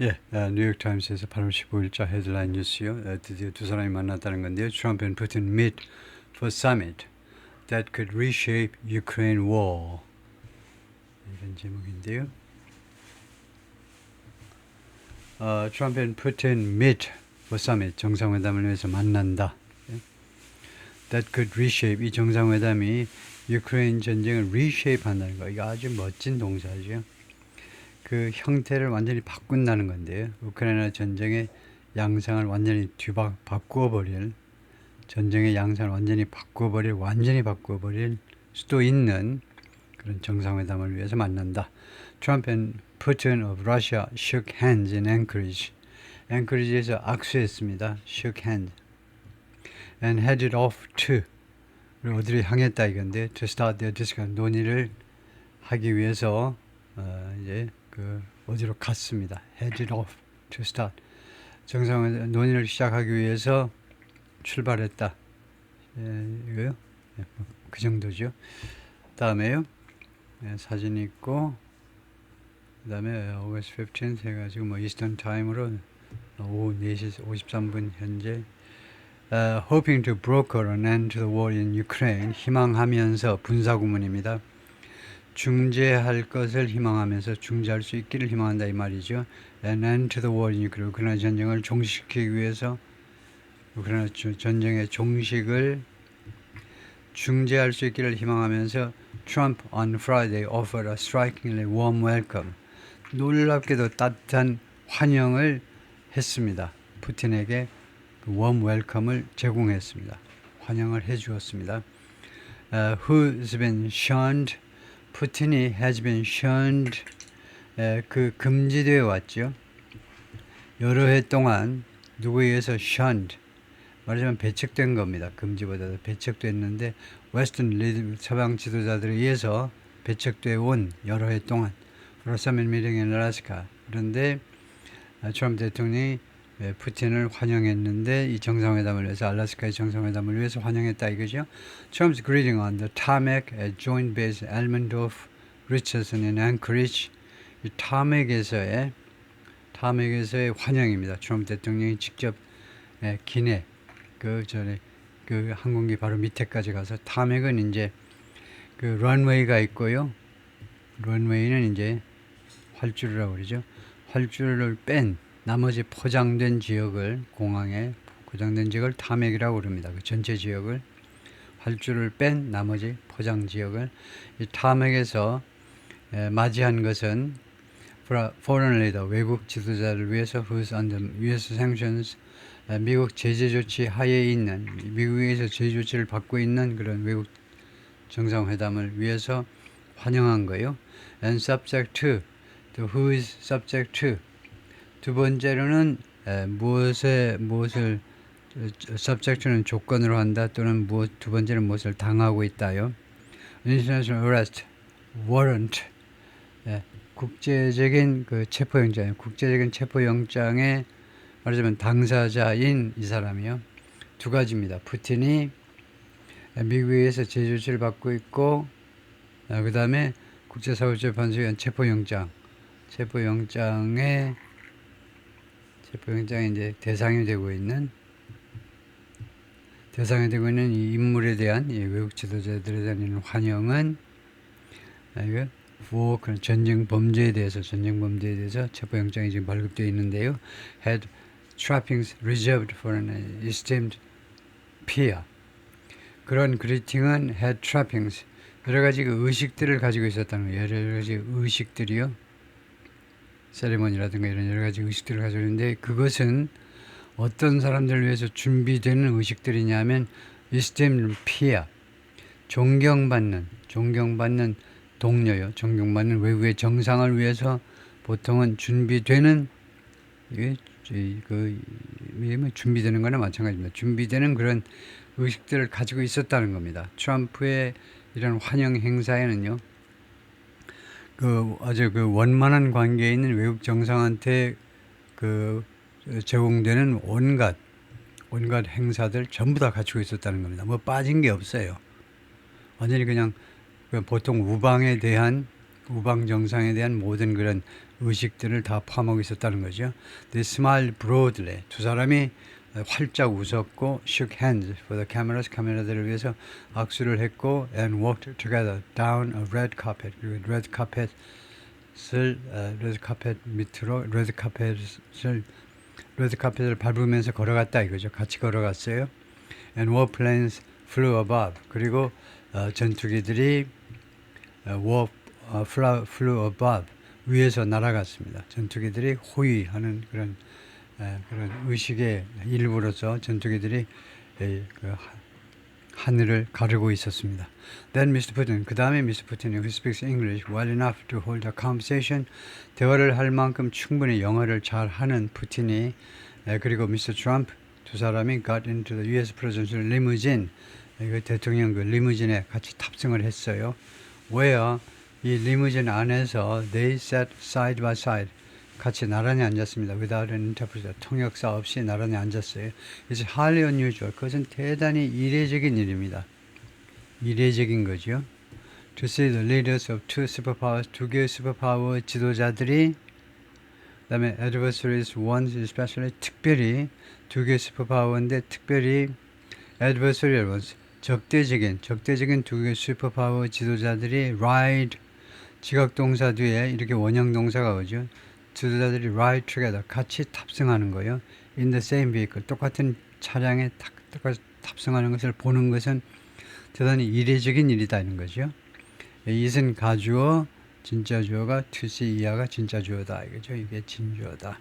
예, 뉴욕타임스에서 8월 15일자 헤드라인 뉴스요. 드디어 두 사람이 만났다는 건데요. Trump and Putin meet for summit that could reshape Ukraine war. 이런 제목인데요. Trump and Putin meet for summit, 정상회담을 위해서 만난다. That could reshape, 이 정상회담이 유크레인 전쟁을 reshape 한다는 거. 이거 아주 멋진 동사죠. 그 형태를 완전히 바꾼다는 건데요. 우크라이나 전쟁의 양상을 완전히 바꾸어 버릴, 전쟁의 양상을 완전히 바꾸어 버릴 수도 있는 그런 정상회담을 위해서 만난다. Trump and Putin of Russia shook hands in Anchorage. 앵커리지에서 악수했습니다. shook hand. And headed off to, 어디를 향했다 이건데, to start their discussion, 논의를 하기 위해서 이제 어디로 갔습니다. headed off to start. 정상 논의를 시작하기 위해서 출발했다. 이거요? 그 정도죠. 다음에요. 사진이 있고, 그 다음에 August 15th 해가지고 뭐 이스턴 타임으로 오후 4시 53분 현재 hoping to broker an end to the war in Ukraine, 희망하면서 군사구문입니다. 중재할 것을 희망하면서 중재할 수 있기를 희망한다 이 말이죠. An end to the war in Ukraine, 우크라이나 전쟁을 종식시키기 위해서 우크라이나 전쟁의 종식을 중재할 수 있기를 희망하면서 Trump on Friday offered a strikingly warm welcome. 놀랍게도 따뜻한 환영을 했습니다. 푸틴에게 그 warm welcome을 제공했습니다. 환영을 해주었습니다. Who's been shunned? 푸틴이 has been shunned, 그 금지되어 왔죠. 여러 해 동안 누구에 의해서 shunned, 말하자면 배척된 겁니다. 금지보다도 배척됐는데 웨스턴 리더, 서방 지도자들에 의해서 배척되어 온 여러 해 동안 로사멘 미링 알래스카. 그런데 트럼프 대통령이 푸틴을 환영했는데 이 정상회담을 위해서 알래스카의 정상회담을 위해서 환영했다 이거죠. Trump's greeting on the tarmac at Joint Base Elmendorf Richardson in Anchorage. 이 타맥에서의 환영입니다. 트럼프 대통령이 직접 기내 그 항공기 바로 밑에까지 가서 타맥은 이제 그 런웨이가 있고요. 런웨이는 이제 활주로라고 그러죠. 활주로를 뺀 나머지 포장된 지역을, 공항에 포장된 지역을 타맥이라고 그럽니다. 그 전체 지역을, 활주로를 뺀 나머지 포장 지역을 이 타맥에서 맞이한 것은 foreign leader, 외국 지도자를 위해서 who's under US sanctions, 미국 제재 조치 하에 있는, 미국에서 제재 조치를 받고 있는 그런 외국 정상회담을 위해서 환영한 거예요. And subject to, to who is subject to. 두 번째로는 무엇을 subject는 조건으로 한다 또는 두 번째는 무엇을 당하고 있다요. International arrest warrant, 국제적인 그 체포영장, 국제적인 체포영장의 말하자면 당사자인 이 사람이요. 두 가지입니다. 푸틴이 미국에서 제재 조치를 받고 있고, 그 다음에 국제사법재판소에 체포영장의 이제 대상이 되고 있는 이 인물에 대한 이 외국 지도자들에 대한 환영은 그런 전쟁 범죄에 대해서 체포영장이 지금 발급되어 있는데요. Had trappings reserved for an esteemed peer. 그런 그리팅은 had trappings, 여러 가지 그 의식들을 가지고 있었다는 거예요. 여러 가지 의식들이요. 세리머니라든가 이런 여러 가지 의식들을 가지고 있는데 그것은 어떤 사람들을 위해서 준비되는 의식들이냐면 esteemed peer, 존경받는 동료요. 존경받는 외국의 정상을 위해서 보통은 준비되는 준비되는 거나 마찬가지입니다. 준비되는 그런 의식들을 가지고 있었다는 겁니다. 트럼프의 이런 환영 행사에는요. 아주 원만한 관계에 있는 외국 정상한테 제공되는 온갖 행사들 전부 다 갖추고 있었다는 겁니다. 뭐 빠진 게 없어요. 완전히 그냥 보통 우방 정상에 대한 모든 그런 의식들을 다 포함하고 있었다는 거죠. They smiled broadly. 두 사람이 활짝 웃었고 shook hands for the cameras. 카메라들을 위해서 악수를 했고 and walked together down a red carpet. 그리고 레드 카펫 밑으로 레드 카펫을 밟으면서 걸어갔다 이거죠. 같이 걸어갔어요. And warplanes flew above. 그리고 전투기들이 flew above. 위에서 날아갔습니다. 전투기들이 호위하는 그런 의식의 일부로서 전투기들이 하늘을 가르고 있었습니다. Then Mr. Putin, 그 다음에 Mr. Putin, who speaks English well enough to hold a conversation, 대화를 할 만큼 충분히 영어를 잘하는 푸틴이 그리고 Mr. Trump 두 사람이 got into the U.S. presidential limousine, 대통령 그 리무진에 같이 탑승을 했어요. Where 이 리무진 안에서 they sat side by side. 같이 나란히 앉았습니다. Without an interpreter. 통역사 없이 나란히 앉았어요. It's highly unusual. 그것은 대단히 이례적인 일입니다. 이례적인 거죠. To see the leaders of two superpowers, 두 개의 슈퍼파워 지도자들이 그다음에 adversaries, one especially 특별히 두 개의 슈퍼파워인데 특별히 adversarial ones, 적대적인 두 개의 슈퍼파워 지도자들이 ride 지각동사 뒤에 이렇게 원형동사가 오죠. 지도자들이 ride together 같이 탑승하는 거예요. In the same vehicle 똑같은 차량에 똑같이 탑승하는 것을 보는 것은 대단히 이례적인 일이다는 거죠. it은 가주어, 진짜 주어가 to see 이하가 진짜 주어다 이거죠. 이게 진주어다.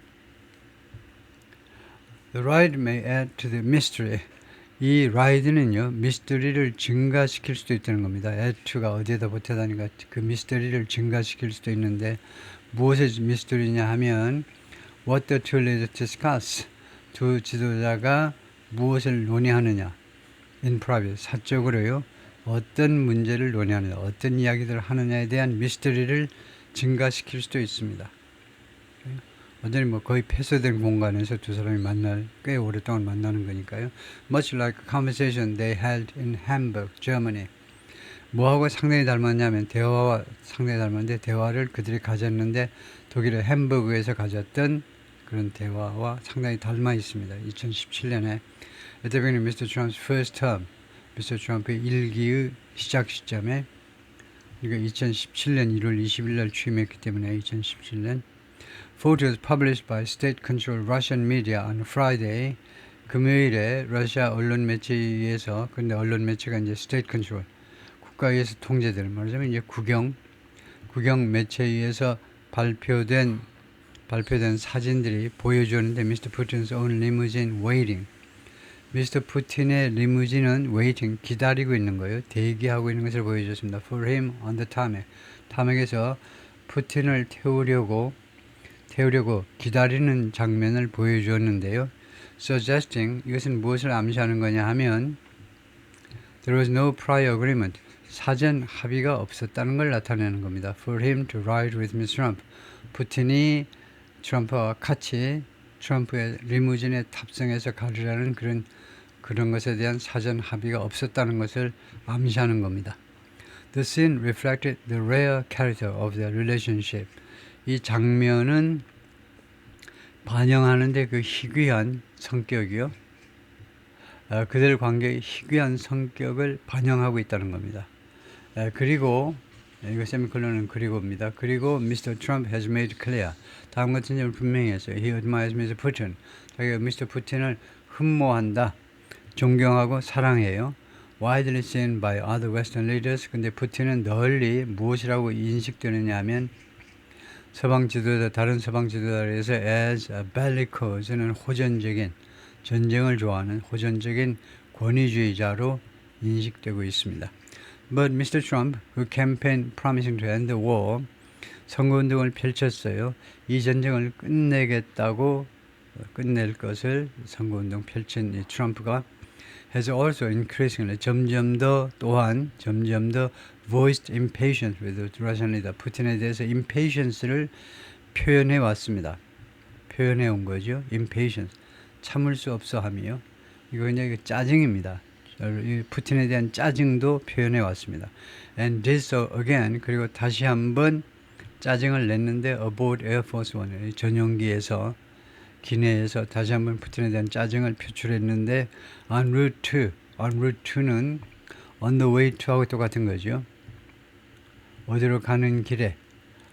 The ride may add to the mystery. 이 라이드는요, 미스터리를 증가시킬 수도 있다는 겁니다. add to가 어디에다 보태다니까 그 미스터리를 증가시킬 수도 있는데 무엇의 미스터리냐 하면 what the two leaders discuss. 두 지도자가 무엇을 논의하느냐 in private, 사적으로요. 어떤 문제를 논의하느냐, 어떤 이야기들을 하느냐에 대한 미스터리를 증가시킬 수도 있습니다. 완전히 거의 폐쇄된 공간에서 두 사람이 꽤 오랫동안 만나는 거니까요. Much like a conversation they held in Hamburg, Germany. 뭐하고 상당히 닮았냐면 대화와 상당히 닮았는데 대화를 그들이 가졌는데 독일의 햄버그에서 가졌던 그런 대화와 상당히 닮아 있습니다. 2017년에 at the beginning of Mr. Trump's first term, Mr. Trump의 1기의 시작 시점에 그러니까 2017년 1월 20일 날 취임했기 때문에 2017년 Photos published by state-controlled Russian media on Friday, 금요일에 러시아 언론 매체에 의해서, 근데 언론 매체가 이제 state-controlled, 국가에 의해서 통제되는, 말하자면 이제 국영 매체에 의해서 발표된 사진들이 보여주는데, Mr. Putin's own limousine waiting. 미스터 푸틴의 리무진은 waiting, 기다리고 있는 거예요. 대기하고 있는 것을 보여줬습니다. For him on the tarmac. 타맥에서 푸틴을 태우려고 기다리는 장면을 보여주었는데요. Suggesting, 이것은 무엇을 암시하는 거냐 하면 There was no prior agreement. 사전 합의가 없었다는 걸 나타내는 겁니다. For him to ride with Mr. Trump. 푸틴이 트럼프와 같이 트럼프의 리무진에 탑승해서 가리라는 그런 것에 대한 사전 합의가 없었다는 것을 암시하는 겁니다. The scene reflected the rare character of their relationship. 이 장면은 반영하는데 그 희귀한 성격이요. 그들 관계의 희귀한 성격을 반영하고 있다는 겁니다. 그리고 이거 세미콜론은 그리고입니다. 그리고 Mr. Trump has made clear. 다음 같은 점을 분명히 했어요. He admires Mr. Putin. 자기가 Mr. 푸틴을 흠모한다. 존경하고 사랑해요. Widely seen by other Western leaders. 근데 푸틴은 널리 무엇이라고 인식되느냐 하면 다른 서방 지도자에서 as a bellicose,는 호전적인, 전쟁을 좋아하는 호전적인 권위주의자로 인식되고 있습니다. But Mr. Trump, who campaigned promising to end the war, 선거운동을 펼쳤어요. 이 전쟁을 끝낼 것을 선거운동 펼친 이 트럼프가 has also increasingly 점점 더 voiced impatience with the Russian leader. 푸틴에 대해서 impatience를 표현해 왔습니다. 표현해 온 거죠. impatience. 참을 수 없어 함이요. 이거 그냥 짜증입니다. 푸틴에 대한 짜증도 표현해 왔습니다. And did so again. 그리고 다시 한번 짜증을 냈는데 aboard Air Force One 전용기에서 기내에서 다시 한번 푸틴에 대한 짜증을 표출했는데 en route to는 on the way to하고 똑같은 거죠. 어디로 가는 길에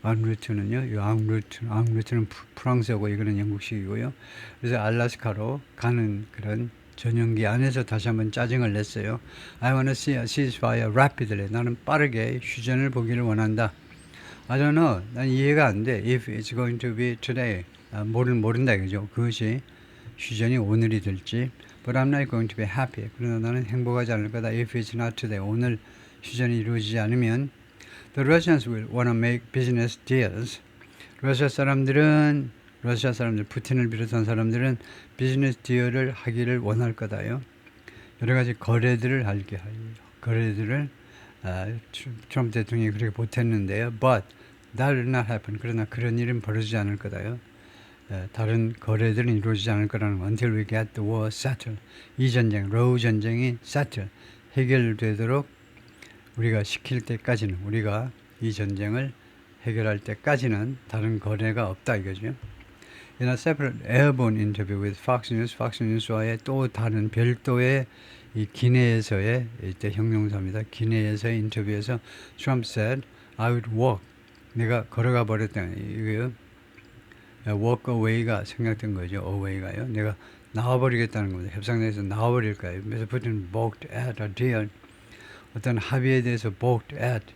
en route는요. 이 en route는 프랑스어고 이거는 영국식이고요. 그래서 알래스카로 가는 그런 전용기 안에서 다시 한번 짜증을 냈어요. I want to see a ceasefire rapidly. 나는 빠르게 휴전을 보기를 원한다. I don't know. 난 이해가 안 돼. If it's going to be today. 모른다 이거죠. 그것이 휴전이 오늘이 될지. But I'm not going to be happy. 그러나 나는 행복하지 않을 거다. If it's not today. 오늘 휴전이 이루어지지 않으면 The Russians will want to make business deals. 러시아 사람들, 푸틴을 비롯한 사람들은 비즈니스 디얼을 하기를 원할 거다요. 여러 가지 거래들을 트럼프 대통령이 그렇게 보탰는데요. But that will not happen. 그러나 그런 일은 벌어지지 않을 거다요. 다른 거래들은 이루어지지 않을 거라는 거. Until we get the war settled. 이 전쟁, 로우 전쟁이 settle, 해결되도록 우리가 시킬 때까지는, 우리가 이 전쟁을 해결할 때까지는 다른 거래가 없다 이거죠. In a separate airborne interview with Fox News와의 또 다른 별도의 이 기내에서의 이때 형용사입니다. 기내에서의 인터뷰에서 Trump said, I would walk. 내가 걸어가 버렸다. 이거요. walk away가 생략된 거죠. away가요. 내가 나와버리겠다는 겁니다. 협상장에서 나와버릴 거예요. 그래서 Putin balked at a deal. 어떤 합의에 대해서 balked at.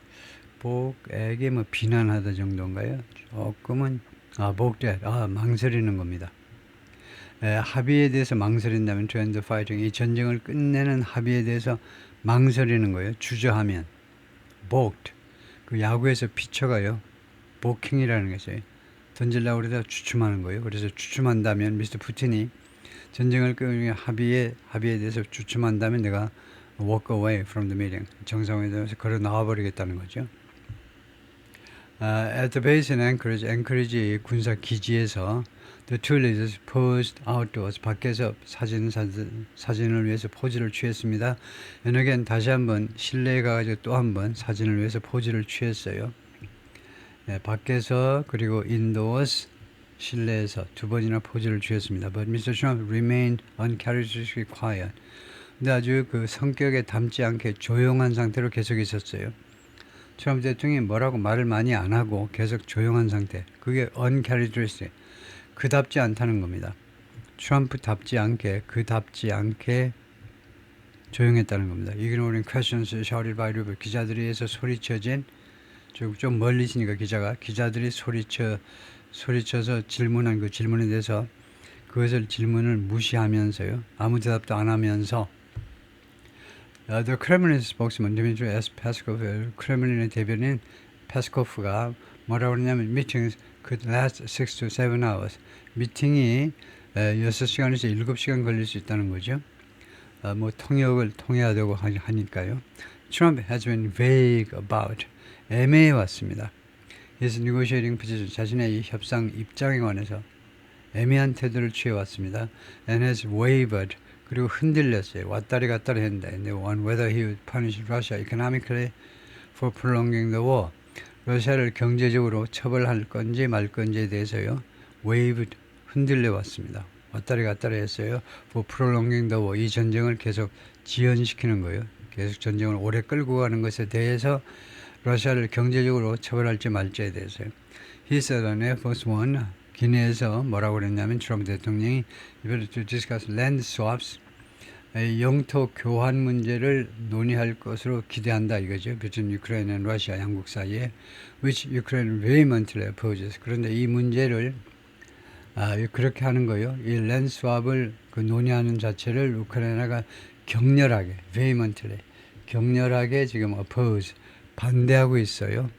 balk에게 뭐 비난하다 정도인가요? 조금은 balked at. 망설이는 겁니다. 합의에 대해서 망설인다면 to end the fighting. 이 전쟁을 끝내는 합의에 대해서 망설이는 거예요. 주저하면 balked. 그 야구에서 피처가요. balking이라는 것이에요. 던질라고 그러다가 주춤하는 거예요. 그래서 주춤한다면 미스터 푸틴이 전쟁을 끊는 합의에 대해서 주춤한다면 내가 walk away from the meeting. 정상회담에서 걸어 나와버리겠다는 거죠. At the base in Anchorage 군사 기지에서 the two leaders posed outdoors. 밖에서 사진을 위해서 포즈를 취했습니다. And again, 다시 한번 실내에 가가지고 또 한번 사진을 위해서 포즈를 취했어요. 밖에서 그리고 indoors 실내에서 두 번이나 포즈를 취했습니다. But Mr. Trump remained uncharacteristically quiet. 근데 아주 그 성격에 담지 않게 조용한 상태로 계속 있었어요. 트럼프 대통령이 뭐라고 말을 많이 안 하고 계속 조용한 상태. 그게 uncharacteristic. 그답지 않다는 겁니다. 트럼프답지 않게, 그답지 않게 조용했다는 겁니다. Ignoring questions shouted by reporters. 기자들에 의해서 소리쳐진, 좀 멀리 있으니까 기자들이 소리쳐서 질문한 그 질문에 대해서 그것을 질문을 무시하면서요. 아무 대답도 안 하면서 The Kremlin spokesman Dmitry S. Peskov, 크레물린의 대변인 페스코프가 뭐라고 그러냐면 meetings could last 6 to 7 hours. 미팅이 6시간에서 7시간 걸릴 수 있다는 거죠. 뭐 통역을 통해야 되고 하니까요. Trump has been vague about. 애매해 왔습니다. His negotiating position. 자신의 이 협상 입장에 관해서 애매한 태도를 취해왔습니다. And has wavered. 그리고 흔들렸어요. 왔다리 갔다리 했는데 on whether he would punish Russia economically for prolonging the war. 러시아를 경제적으로 처벌할 건지 말 건지에 대해서요. wavered, 흔들려 왔습니다. 왔다리 갔다리 했어요. for prolonging the war. 이 전쟁을 계속 지연시키는 거예요. 계속 전쟁을 오래 끌고 가는 것에 대해서 러시아를 경제적으로 처벌할지 말지에 대해서요. He said on Air Force One, 기내에서 뭐라고 그랬냐면 트럼프 대통령이 이번에 to discuss land swaps, 영토 교환 문제를 논의할 것으로 기대한다 이거죠. between Ukraine and Russia, 양국 사이에 which Ukraine vehemently opposes. 그런데 이 문제를 그렇게 하는 거예요. 이 land swap을 논의하는 자체를 우크라이나가 격렬하게 vehemently 격렬하게 지금 oppose 반대하고 있어요.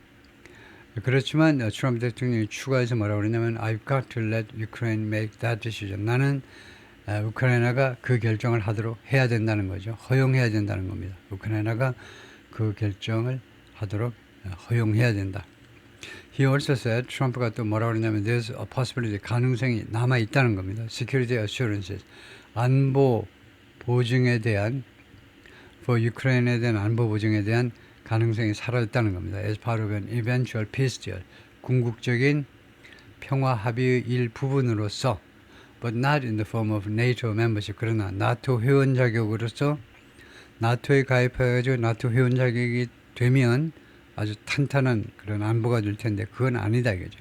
그렇지만 트럼프 대통령이 추가해서 뭐라고 그러냐면 I've got to let Ukraine make that decision. 나는 우크라이나가 그 결정을 하도록 해야 된다는 거죠. 허용해야 된다는 겁니다. 우크라이나가 그 결정을 하도록 허용해야 된다. He also said, 트럼프가 또 뭐라고 그러냐면 there's a possibility, 가능성이 남아 있다는 겁니다. Security assurances, 안보 보증에 대한 for Ukraine에 대한 안보 보증에 대한 가능성이 살아있다는 겁니다. As part of an eventual peace deal. 궁극적인 평화 합의의 일부분으로서 but not in the form of NATO membership. 그러나 나토 회원 자격으로서 나토에 가입해가지고 나토 회원 자격이 되면 아주 탄탄한 그런 안보가 될 텐데 그건 아니다 이거죠.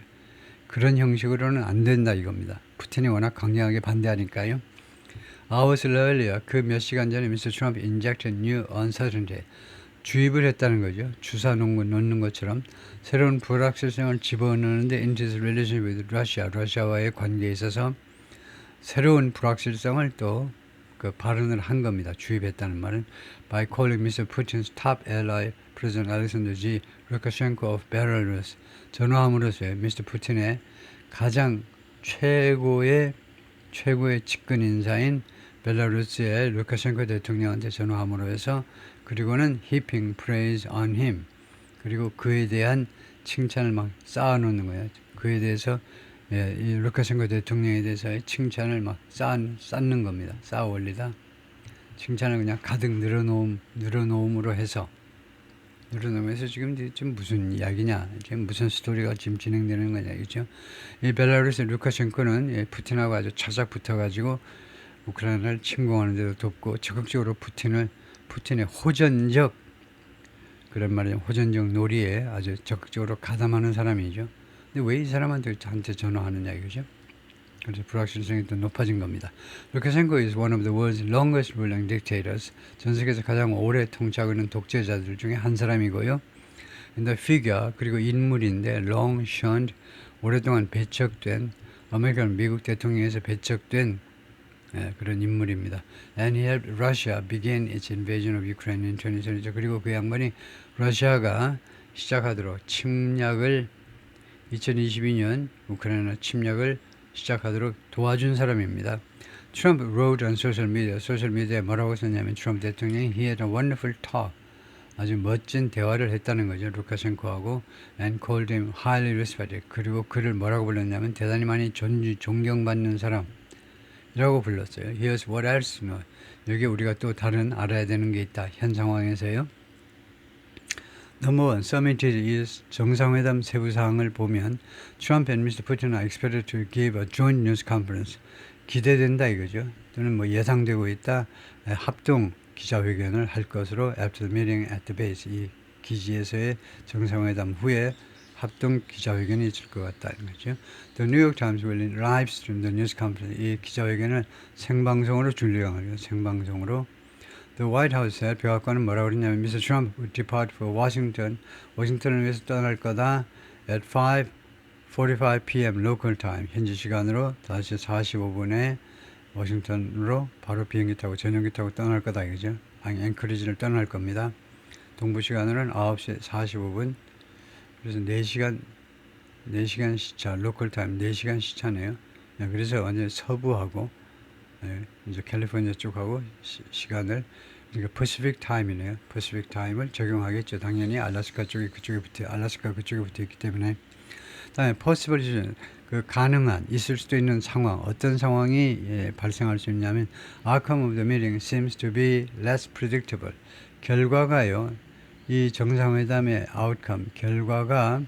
그런 형식으로는 안 된다 이겁니다. 푸틴이 워낙 강력하게 반대하니까요. Hours earlier, 그 몇 시간 전에 Mr. Trump injected new uncertainty. 주입을 했다는 거죠. 주사 놓는 것처럼 새로운 불확실성을 집어넣는데 into his relationship with Russia, 러시아와의 관계에 있어서 새로운 불확실성을 또 그 발언을 한 겁니다. 주입했다는 말은 by calling Mr. Putin's top ally, President Alexander G. Lukashenko of Belarus, 전화함으로써 Mr. 푸틴의 가장 최고의 측근 인사인 벨라루스의 루카셴코 대통령한테 전화함으로 해서 그리고는 heaping praise on him. 그리고 그에 대한 칭찬을 막 쌓아놓는 거예요. 그에 대해서 이 루카셴코 대통령에 대해서의 칭찬을 막 쌓는 겁니다. 쌓아 올리다. 칭찬을 그냥 가득 늘어놓음으로 해서 늘어놓으면서 지금 무슨 이야기냐, 지금 무슨 스토리가 지금 진행되는 거냐, 그죠? 이 벨라루스 루카셴코는 푸틴하고 아주 차작 붙어가지고 우크라이나를 침공하는 데도 돕고 적극적으로 푸틴의 호전적 그런 말이죠. 호전적 놀이에 아주 적극적으로 가담하는 사람이죠. 근데 왜 이 사람한테 전화하느냐 이거죠. 그래서 불확실성이 더 높아진 겁니다. 루카셴코 is one of the world's longest ruling dictators. 전 세계에서 가장 오래 통치하고 있는 독재자들 중에 한 사람이고요. And the figure, 그리고 인물인데 long shunned, 오랫동안 배척된 미국 대통령에서 배척된 그런 인물입니다. And he helped Russia begin its invasion of Ukraine in 2022. 그리고 그 양반이 러시아가 시작하도록 침략을 2022년 우크라이나 침략을 시작하도록 도와준 사람입니다. Trump wrote on social media. 소셜미디어에 뭐라고 썼냐면 트럼프 대통령이 he had a wonderful talk. 아주 멋진 대화를 했다는 거죠. 루카셴코하고 and called him highly respected. 그리고 그를 뭐라고 불렀냐면 대단히 많이 존경받는 사람이라고 불렀어요. Here's what else know. 여기 우리가 또 다른 알아야 되는 게 있다. 현 상황에서요. Number one, summit is 정상회담 세부 사항을 보면 Trump and Mr. Putin are expected to give a joint news conference. 기대된다 이거죠. 또는 뭐 예상되고 있다. 합동 기자회견을 할 것으로 after the meeting at the base. 이 기지에서의 정상회담 후에 합동 기자회견이 있을 것 같다는 거죠. The New York Times will live stream the news conference. 이 기자회견을 생방송으로 준비하는 생방송으로. The White House said, 백악관은 뭐라고 그랬냐면 Mr. Trump would depart for Washington. 워싱턴을 위해서 떠날 거다. At 5:45 p.m. local time. 현지 시간으로 5시 45분에 워싱턴으로 바로 비행기 타고 전용기 타고 떠날 거다 이거죠. 앵커리지를 떠날 겁니다. 동부 시간으로는 9시 45분. 그래서 4시간 시차, 로컬 타임 4시간 시차네요. 그래서 완전 서부하고 이제 캘리포니아 쪽하고 시간을 그러니까 퍼시픽 타임이네요. 퍼시픽 타임을 적용하겠죠. 당연히 알래스카 그쪽에 붙어 있기 때문에. 다음에 possible 그 가능한 있을 수도 있는 상황 어떤 상황이 발생할 수 있냐면 outcome of the meeting seems to be less predictable. 결과가요. 이 정상회담의 outcome 결과가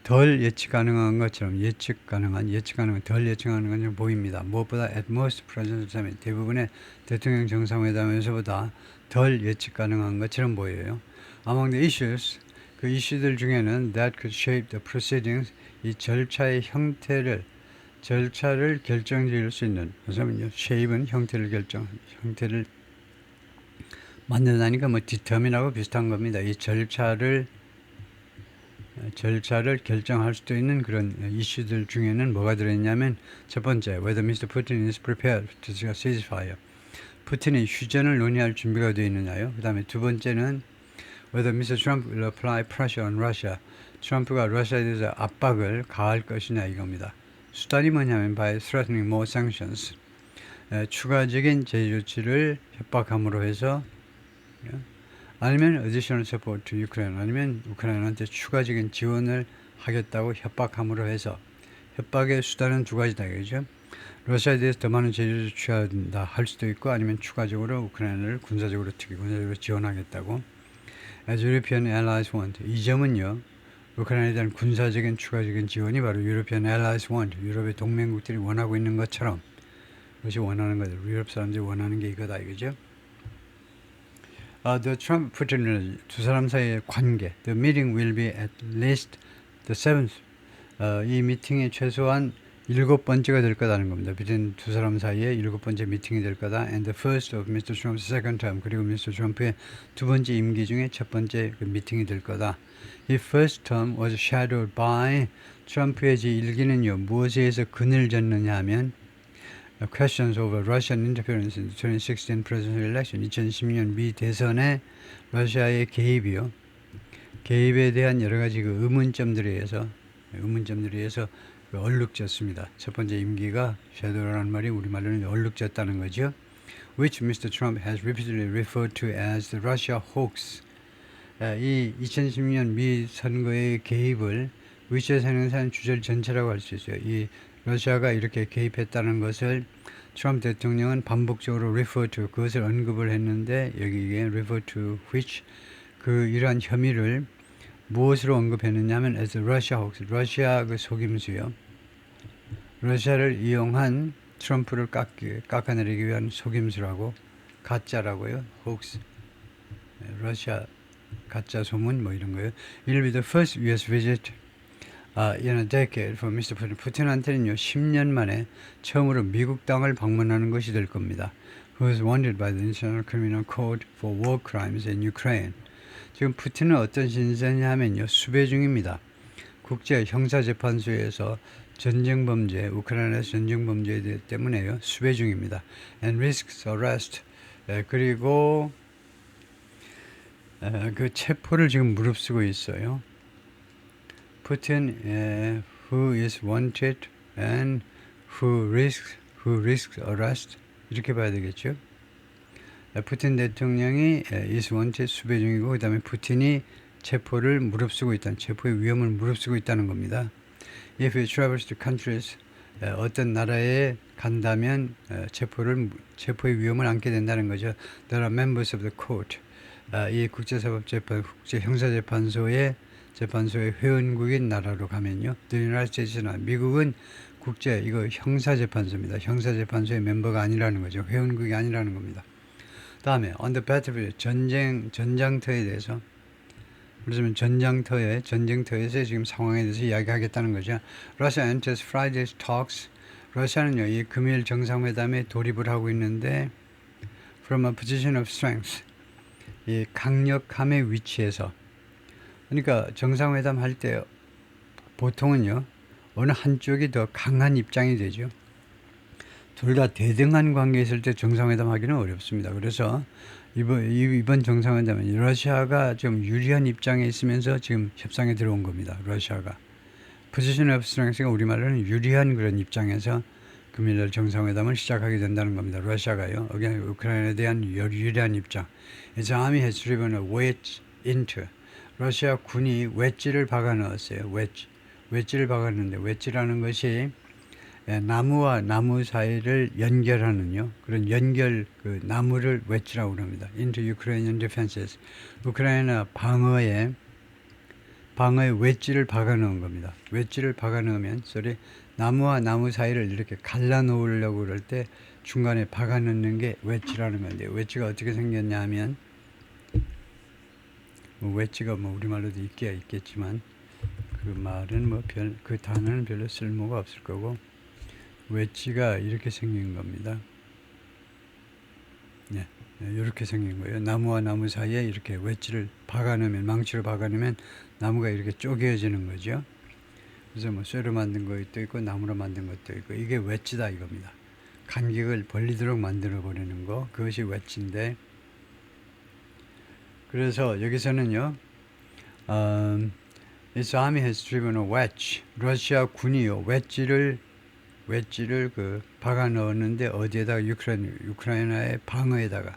덜 예측 가능한 것처럼 덜 예측 가능한 것처럼 보입니다. 무엇보다 at most presidential summit 대부분의 대통령 정상회담에서보다 덜 예측 가능한 것처럼 보여요. Among the issues 그 이슈들 중에는 that could shape the proceedings 이 절차의 형태를 결정지을 수 있는 그래서요 shape은 형태를 만든다니까 뭐 determine하고 비슷한 겁니다. 이 절차를 결정할 수도 있는 그런 이슈들 중에는 뭐가 들어있냐면 첫 번째, whether Mr. Putin is prepared to ceasefire. 푸틴이 휴전을 논의할 준비가 되어 있느냐요. 그 다음에 두 번째는 whether Mr. Trump will apply pressure on Russia. 트럼프가 러시아에 대해서 압박을 가할 것이냐 이겁니다. 수단이 뭐냐면 by threatening more sanctions. 추가적인 제재 조치를 협박함으로 해서 아니면 additional support to Ukraine 아니면 우크라이나한테 추가적인 지원을 하겠다고 협박함으로 해서 협박의 수단은 두 가지다 이거죠. 러시아에 대해서 더 많은 제재를 취한다 할 수도 있고 아니면 추가적으로 우크라이나를 군사적으로 지원하겠다고. As European allies want. 이 점은요. 우크라이나에 대한 군사적인 추가적인 지원이 바로 European Allies want, 유럽의 동맹국들이 원하고 있는 것처럼 그것이 원하는 거죠. 유럽 사람들이 원하는 게 이거다 이거죠. The Trump Putin 두 사람 사이의 관계. The meeting will be at least the seventh. 이 미팅이 최소한 7번째가 될 거다는 겁니다. 비튼 두 사람 사이에 7번째 미팅이 될 거다. And the first of Mr. Trump's second term. 그리고 미스터 트럼프의 두 번째 임기 중에 첫 번째 그 미팅이 될 거다. His first term was shadowed by 트럼프의 제1기는요. 무엇에 의해서 그늘 졌느냐 하면 questions over Russian interference in the 2016 presidential election. 2010년 미 대선에 러시아의 개입이요. 개입에 대한 여러 가지 그 의문점들에 의해서 얼룩졌습니다. 첫 번째 임기가 섀도우라는 말이 우리말로는 얼룩졌다는 거죠. Which Mr. Trump has repeatedly referred to as the Russia hoax. 이 2010년 미 선거의 개입을 위치에 사용한 주절 전체라고 할 수 있어요. 이 러시아가 이렇게 개입했다는 것을 트럼프 대통령은 반복적으로 refer to, 그것을 언급을 했는데 여기에 refer to which, 그 이러한 혐의를 무엇으로 언급했느냐 하면 as a Russia hoax, 러시아 그 속임수요. 러시아를 이용한 트럼프를 깎아내리기 위한 속임수라고, 가짜라고요. hoax, 러시아 가짜 소문 뭐 이런 거예요. It'll be the first U.S. visit in a decade for Mr. Putin. 푸틴한테는요 10년 만에 처음으로 미국 땅을 방문하는 것이 될 겁니다. Who is wanted by the International Criminal Court for war crimes in Ukraine. 지금 푸틴은 어떤 신세냐 하면요 수배 중입니다. 국제 형사재판소에서 전쟁범죄, 우크라이나에서 전쟁범죄 때문에요 수배 중입니다. And risks arrest. 그리고 그 체포를 지금 무릅쓰고 있어요. Putin, who is wanted and who risks arrest. 이렇게 봐야 되겠죠. 푸틴 대통령이 is wanted 수배 중이고 그 다음에 푸틴이 체포를 무릅쓰고 있다는, 체포의 위험을 무릅쓰고 있다는 겁니다. If he travels to countries, 어떤 나라에 간다면 체포의 위험을 안게 된다는 거죠. There are members of the court. 이 국제사법재판, 국제형사재판소의 회원국인 나라로 가면요. The United States나 미국은 이거 형사재판소입니다. 형사재판소의 멤버가 아니라는 거죠. 회원국이 아니라는 겁니다. 다음에 on the battlefield, 전장터에 대해서, 그러면 전쟁터에서 지금 상황에 대해서 이야기하겠다는 거죠. Russia enters Friday's talks. 러시아는요, 이 금요일 정상회담에 돌입을 하고 있는데 from a position of strength. 이 강력함의 위치에서, 그러니까 정상회담 할 때 보통은요 어느 한쪽이 더 강한 입장이 되죠. 둘 다 대등한 관계에 있을 때 정상회담 하기는 어렵습니다. 그래서 이번 정상회담은 러시아가 좀 유리한 입장에 있으면서 지금 협상에 들어온 겁니다. 러시아가 Position of Strength가 우리말로는 유리한 그런 입장에서 금일날 정상회담을 시작하게 된다는 겁니다. 러시아가요. 우크라이나에 대한 유리한 입장. Its army has driven a wedge into. 러시아 군이 웨지를 박아 넣었어요. 웨지를 박아 넣는데, 웨지라는 것이 나무와 나무 사이를 연결하는요. 그런 그 나무를 웨지라고 합니다. Into Ukrainian defenses. 우크라이나 방어에 웨지를 박아 넣은 겁니다. 웨지를 박아 넣으면 나무와 나무 사이를 이렇게 갈라 놓으려고 그럴 때 중간에 박아 넣는 게 웨지라는 건데, 웨지가 어떻게 생겼냐 하면, 웨지가 우리말로도 있겠지만 그 말은 그 단어는 별로 쓸모가 없을 거고, 웨지가 이렇게 생긴 겁니다. 네, 이렇게 생긴 거예요. 나무와 나무 사이에 이렇게 웨지를 박아넣으면, 망치로 박아넣으면 나무가 이렇게 쪼개어지는 거죠. 그래서 쇠로 만든 것도 있고 나무로 만든 것도 있고, 이게 웨지다 이겁니다. 간격을 벌리도록 만들어 버리는 거, 그것이 웨지인데, 그래서 여기서는요, Its army has driven a wedge. 러시아 군이요, 웨지를 박아 넣었는데 어디에다가? 우크라이나의 방어에다가.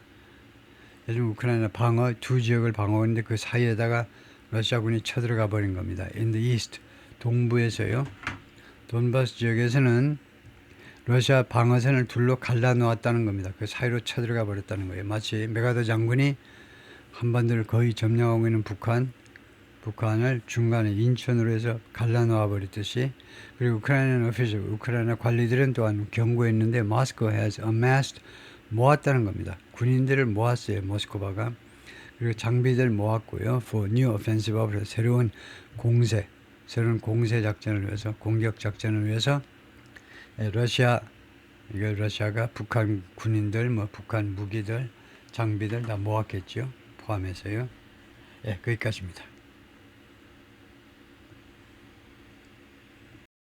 요즘 우크라이나 두 지역을 방어하는데 그 사이에다가 러시아 군이 쳐들어가 버린 겁니다. In the east, 동부에서요, 돈바스 지역에서는 러시아 방어선을 둘로 갈라 놓았다는 겁니다. 그 사이로 쳐들어가 버렸다는 거예요. 마치 메가더 장군이 한반도를 거의 점령하고 있는 북한, 북한을 중간에 인천으로 해서 갈라놓아 버렸듯이. 그리고 우크라이나 오피셜, 우크라이나 관리들은 또한 경고했는데 Moscow has amassed, 모았다는 겁니다. 군인들을 모았어요, 모스크바가. 그리고 장비들 모았고요. For new offensive, 새로운 공세 작전을 위해서, 공격 작전을 위해서 러시아가 북한 군인들, 북한 무기들, 장비들 다 모았겠죠. 포함해서요. 예, 거기까지입니다.